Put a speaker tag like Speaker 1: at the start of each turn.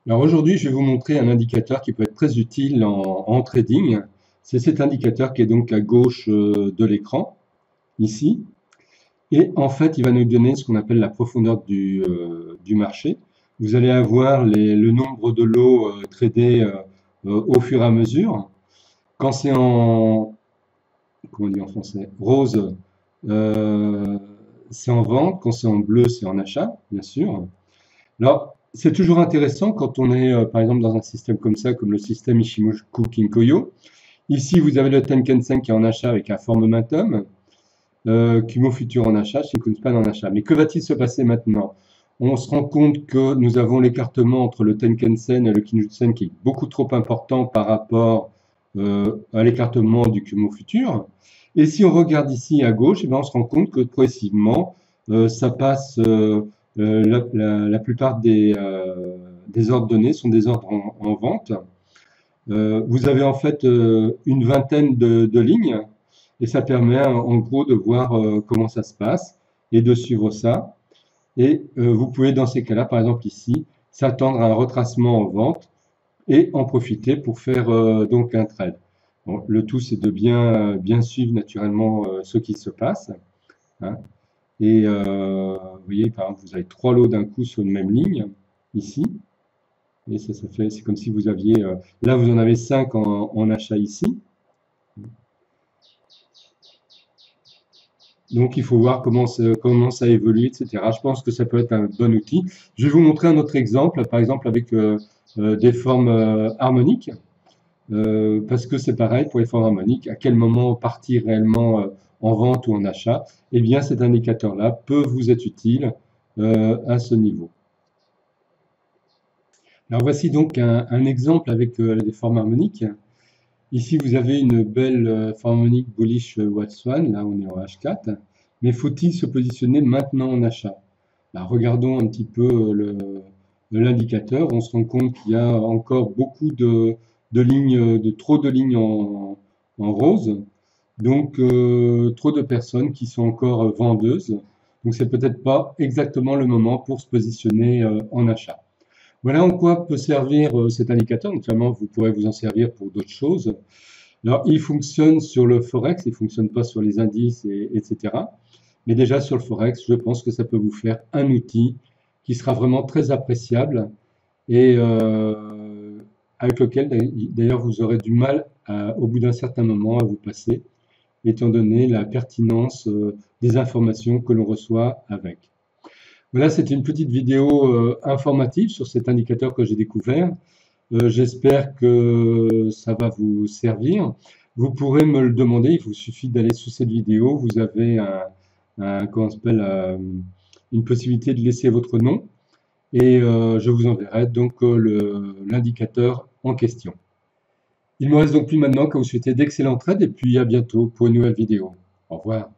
Speaker 1: Alors aujourd'hui, je vais vous montrer un indicateur qui peut être très utile en trading. C'est cet indicateur qui est donc à gauche de l'écran, ici. Et en fait, il va nous donner ce qu'on appelle la profondeur du marché. Vous allez avoir le nombre de lots tradés au fur et à mesure. Quand c'est comment on dit en français, rose, euh, c'est en vente. Quand c'est en bleu, c'est en achat, bien sûr. Alors, c'est toujours intéressant quand on est, par exemple, dans un système comme ça, comme le système Ishimoku Kinkoyo. Ici, vous avez le Tenkan-sen qui est en achat avec un fort momentum, Kumo Future en achat, Shinkunspan en achat. Mais que va-t-il se passer maintenant? On se rend compte que nous avons l'écartement entre le Tenkan-sen et le Kijun-sen qui est beaucoup trop important par rapport à l'écartement du Kumo Future. Et si on regarde ici à gauche, eh bien, on se rend compte que progressivement, ça passe, la plupart des ordres donnés sont des ordres en vente. Vous avez en fait une vingtaine de lignes et ça permet en gros de voir comment ça se passe et de suivre ça. Et vous pouvez dans ces cas-là, par exemple ici, s'attendre à un retracement en vente et en profiter pour faire donc un trade. Bon, le tout, c'est de bien suivre naturellement ce qui se passe, hein. Et vous voyez, par exemple, vous avez trois lots d'un coup sur une même ligne, ici. Et ça fait, c'est comme si vous aviez, là vous en avez 5 en achat ici. Donc il faut voir comment ça évolue, etc. Je pense que ça peut être un bon outil. Je vais vous montrer un autre exemple, par exemple avec des formes harmoniques. Parce que c'est pareil pour les formes harmoniques, à quel moment partir réellement en vente ou en achat, eh bien cet indicateur-là peut vous être utile à ce niveau. Alors voici donc un exemple avec des formes harmoniques. Ici vous avez une belle forme harmonique bullish Watson, là on est en H4, mais faut-il se positionner maintenant en achat? Alors, regardons un petit peu l'indicateur, on se rend compte qu'il y a encore beaucoup de lignes, trop de lignes en rose, donc trop de personnes qui sont encore vendeuses, donc c'est peut-être pas exactement le moment pour se positionner en achat. Voilà en quoi peut servir cet indicateur. Notamment, vous pourrez vous en servir pour d'autres choses. Alors, il fonctionne sur le Forex, il ne fonctionne pas sur les indices, etc. Mais déjà sur le Forex, je pense que ça peut vous faire un outil qui sera vraiment très appréciable et avec lequel d'ailleurs vous aurez du mal au bout d'un certain moment à vous passer, étant donné la pertinence des informations que l'on reçoit avec. Voilà, c'était une petite vidéo informative sur cet indicateur que j'ai découvert. J'espère que ça va vous servir. Vous pourrez me le demander, il vous suffit d'aller sous cette vidéo. Vous avez comment ça s'appelle, une possibilité de laisser votre nom et je vous enverrai donc l'indicateur en question. Il ne me reste donc plus maintenant qu'à vous souhaiter d'excellents trades et puis à bientôt pour une nouvelle vidéo. Au revoir.